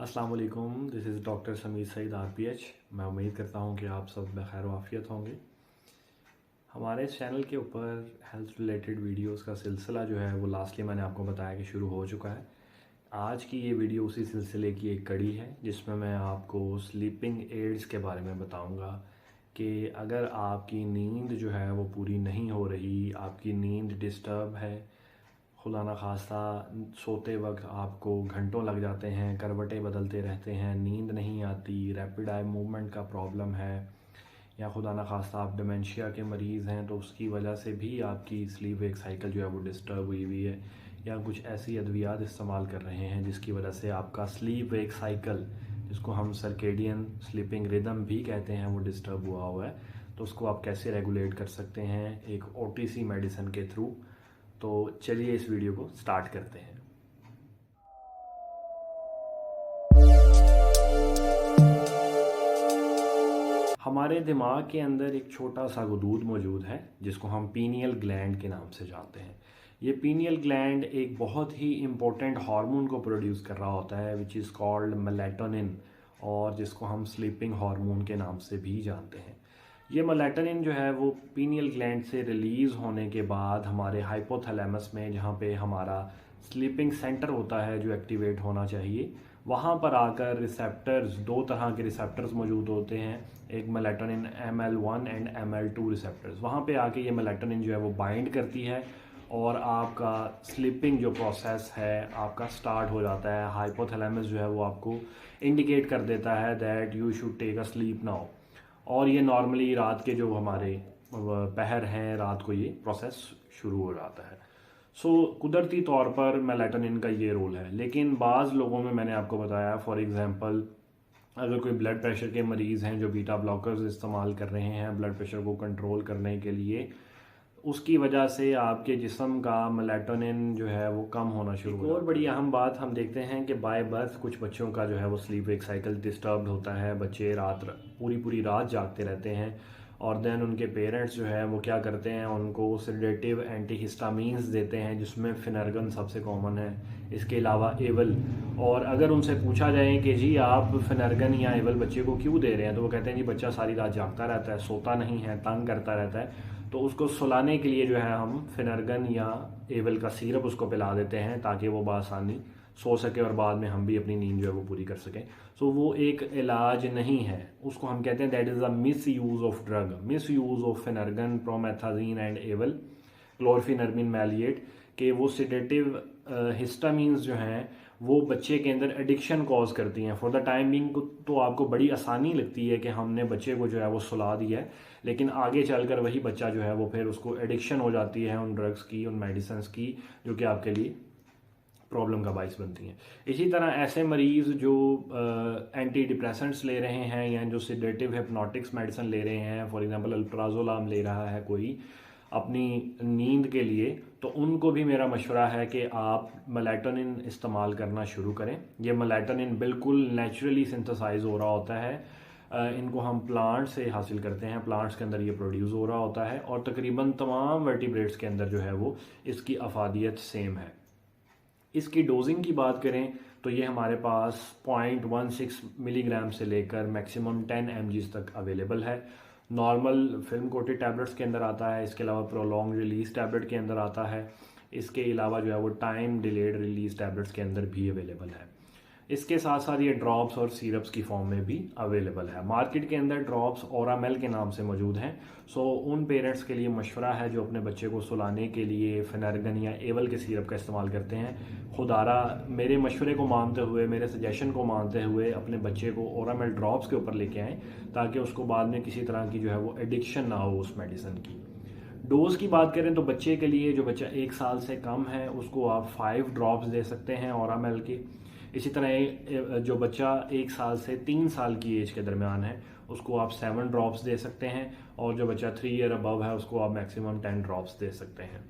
अस्सलाम वालेकुम, this is doctor Sameer Saeed RPH। मैं उम्मीद करता हूँ कि आप सब बखैर वाफ़ियत होंगे। हमारे इस चैनल के ऊपर हेल्थ रिलेटेड वीडियोस का सिलसिला जो है वो लास्टली मैंने आपको बताया कि शुरू हो चुका है। आज की ये वीडियो उसी सिलसिले की एक कड़ी है जिसमें मैं आपको स्लीपिंग एड्स के बारे में बताऊँगा कि अगर आपकी नींद जो है वो पूरी नहीं हो रही, आपकी नींद डिस्टर्ब है, खुदा न खास्ता सोते वक्त आपको घंटों लग जाते हैं, करवटें बदलते रहते हैं, नींद नहीं आती, रैपिड आई मूवमेंट का प्रॉब्लम है, या खुदा न खास्ता आप डिमेंशिया के मरीज़ हैं तो उसकी वजह से भी आपकी स्लीप वेक साइकिल जो है वो डिस्टर्ब हुई हुई है, या कुछ ऐसी अद्वियात इस्तेमाल कर रहे हैं जिसकी वजह से आपका स्लीप वेक साइकिल, जिसको हम सर्केडियन स्लीपिंग रिदम भी कहते हैं, वो डिस्टर्ब हुआ हुआ है। तो उसको आप कैसे रेगुलेट कर सकते हैं एक OTC मेडिसिन के थ्रू। तो चलिए इस वीडियो को स्टार्ट करते हैं। हमारे दिमाग के अंदर एक छोटा सा गुदूद मौजूद है जिसको हम पीनियल ग्लैंड के नाम से जानते हैं। ये पीनियल ग्लैंड एक बहुत ही इम्पोर्टेंट हार्मोन को प्रोड्यूस कर रहा होता है विच इज़ कॉल्ड मेलेटोनिन, और जिसको हम स्लीपिंग हार्मोन के नाम से भी जानते हैं। ये मेलेटोनिन जो है वो पीनियल ग्लैंड से रिलीज़ होने के बाद हमारे हाइपोथैलेमस में, जहाँ पे हमारा स्लीपिंग सेंटर होता है जो एक्टिवेट होना चाहिए, वहाँ पर आकर रिसेप्टर्स, दो तरह के रिसेप्टर्स मौजूद होते हैं, एक melatonin ML1 and ML2 receptors. वहाँ पे आके ये मेलेटोनिन जो है वो बाइंड करती है और आपका स्लीपिंग जो प्रोसेस है आपका स्टार्ट हो जाता है। हाइपोथैलेमस जो है वो आपको इंडिकेट कर देता है that you should take a sleep now, और ये नॉर्मली रात के जो हमारे पहर हैं, रात को ये प्रोसेस शुरू हो जाता है। कुदरती तौर पर मेलेटोनिन का ये रोल है, लेकिन बाज़ लोगों में मैंने आपको बताया, फॉर एग्जांपल अगर कोई ब्लड प्रेशर के मरीज़ हैं जो बीटा ब्लॉकर्स इस्तेमाल कर रहे हैं ब्लड प्रेशर को कंट्रोल करने के लिए, उसकी वजह से आपके जिस्म का मेलेटोनिन जो है वो कम होना शुरू हो जाता है। और बड़ी अहम बात हम देखते हैं कि बाय बर्थ कुछ बच्चों का जो है वो स्लीप वेक साइकिल डिस्टर्ब होता है। बच्चे पूरी रात जागते रहते हैं, और देन उनके पेरेंट्स जो है वो क्या करते हैं, उनको सेडेटिव एंटीहिस्टामीन्स देते हैं जिसमें फिनर्गन सबसे कॉमन है, इसके अलावा एवल। और अगर उनसे पूछा जाए कि जी आप फिनर्गन या एवल बच्चे को क्यों दे रहे हैं, तो वो कहते हैं जी बच्चा सारी रात जागता रहता है, सोता नहीं है, तंग करता रहता है, तो उसको सुलाने के लिए जो है हम फिनर्गन या एवल का सिरप उसको पिला देते हैं ताकि वो बआसानी सो सके और बाद में हम भी अपनी नींद जो है वो पूरी कर सकें। वो एक इलाज नहीं है, उसको हम कहते हैं that is a misuse of drug, misuse of Phenergan, promethazine and Avil, chlorpheniramine maleate, कि वो सिडेटिव हिस्टामीन्स जो हैं वो बच्चे के अंदर एडिक्शन कॉज करती हैं। फॉर द टाइम बिंग तो आपको बड़ी आसानी लगती है कि हमने बच्चे को जो है वो सुला दिया है, लेकिन आगे चलकर वही बच्चा जो है वो फिर उसको एडिक्शन हो जाती है उन ड्रग्स की, उन मेडिसिन की, जो कि आपके लिए प्रॉब्लम का बाइस बनती हैं। इसी तरह ऐसे मरीज़ जो एंटी डिप्रेसेंट्स ले रहे हैं या जो सिडेटिव हिप्नोटिक्स मेडिसिन ले रहे हैं, फॉर एग्जांपल अल्प्राजोलाम ले रहा है कोई अपनी नींद के लिए, तो उनको भी मेरा मशवरा है कि आप मेलेटोनिन इस्तेमाल करना शुरू करें। ये मेलेटोनिन बिल्कुल नेचुरली सिंथेसाइज हो रहा होता है, इनको हम प्लांट से हासिल करते हैं, प्लांट्स के अंदर ये प्रोड्यूस हो रहा होता है, और तकरीबन तमाम वर्टिब्रेट्स के अंदर जो है वो इसकी अफादियत सेम है। इसकी डोजिंग की बात करें तो ये हमारे पास 0.16 मिलीग्राम से लेकर मैक्सिमम 10 mg तक अवेलेबल है। नॉर्मल फिल्म कोटेड टैबलेट्स के अंदर आता है, इसके अलावा प्रोलॉन्ग रिलीज टैबलेट के अंदर आता है, इसके अलावा जो है वो टाइम डिलेड रिलीज टैबलेट्स के अंदर भी अवेलेबल है। इसके साथ साथ ये ड्रॉप्स और सिरप्स की फॉर्म में भी अवेलेबल है। मार्केट के अंदर ड्रॉप्स ओरामेल के नाम से मौजूद हैं। उन पेरेंट्स के लिए मशवरा है जो अपने बच्चे को सुलाने के लिए फिनर्गन या एवल के सिरप का इस्तेमाल करते हैं, खुदारा मेरे मशवरे को मानते हुए, मेरे सजेशन को मानते हुए अपने बच्चे को ओरामेल ड्रॉप्स के ऊपर लेके आएँ, ताकि उसको बाद में किसी तरह की जो है वो एडिक्शन ना हो उस मेडिसिन की। डोज की बात करें तो बच्चे के लिए, जो बच्चा 1 साल से कम है, उसको आप 5 ड्रॉप्स दे सकते हैं ओरामेल के। इसी तरह जो बच्चा 1 साल से 3 साल की एज के दरमियान है उसको आप 7 ड्रॉप्स दे सकते हैं, और जो बच्चा 3 ईयर अबव है उसको आप मैक्सिमम 10 ड्रॉप्स दे सकते हैं।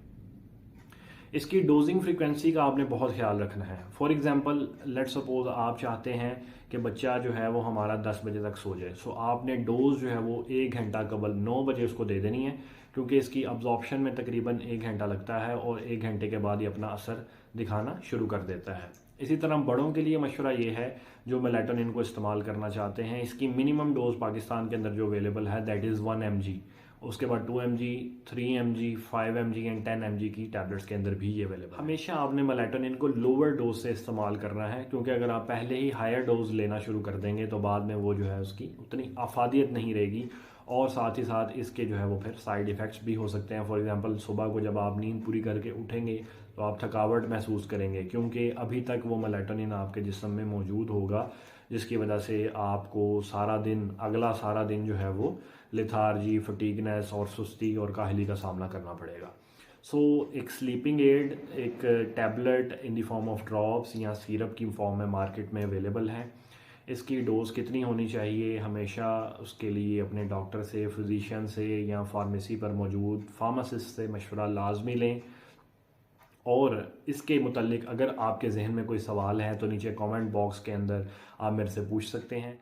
इसकी डोजिंग फ्रीक्वेंसी का आपने बहुत ख्याल रखना है। फॉर एग्जांपल लेट सपोज आप चाहते हैं कि बच्चा जो है वो हमारा 10 बजे तक सो जाए, आपने डोज जो है वो 1 घंटा कबल 9 बजे उसको दे देनी है, क्योंकि इसकी अब्जॉर्प्शन में तकरीबन 1 घंटा लगता है और 1 घंटे के बाद ये अपना असर दिखाना शुरू कर देता है। इसी तरह बड़ों के लिए मशवरा ये है जो मेलाटोनिन को इस्तेमाल करना चाहते हैं, इसकी मिनिमम डोज पाकिस्तान के अंदर जो अवेलेबल है दैट इज़ 1 mg। उसके बाद 2 mg, 3 mg, 5 mg and 10 mg की टैबलेट्स के अंदर भी ये अवेलेबल है। हमेशा आपने मेलाटोनिन को लोअर डोज से इस्तेमाल करना है, क्योंकि अगर आप पहले ही हायर डोज लेना शुरू कर देंगे तो बाद में वो जो है उसकी उतनी अफादियत नहीं रहेगी, और साथ ही साथ इसके जो है वो फिर साइड इफ़ेक्ट्स भी हो सकते हैं। फॉर एग्जांपल सुबह को जब आप नींद पूरी करके उठेंगे तो आप थकावट महसूस करेंगे, क्योंकि अभी तक वो मेलाटोनिन आपके जिस्म में मौजूद होगा, जिसकी वजह से आपको सारा दिन, अगला सारा दिन जो है वो लेथार्जी, फटीगनेस और सुस्ती और काहली का सामना करना पड़ेगा। सो एक स्लीपिंग एड, एक tablet in the form of drops या सिरप की फॉर्म में मार्केट में अवेलेबल है। इसकी डोज़ कितनी होनी चाहिए, हमेशा उसके लिए अपने डॉक्टर से, फिजिशियन से या फार्मेसी पर मौजूद फार्मासिस्ट से मशवरा लाजमी लें। और इसके मुतल्लिक अगर आपके जहन में कोई सवाल है तो नीचे कमेंट बॉक्स के अंदर आप मेरे से पूछ सकते हैं।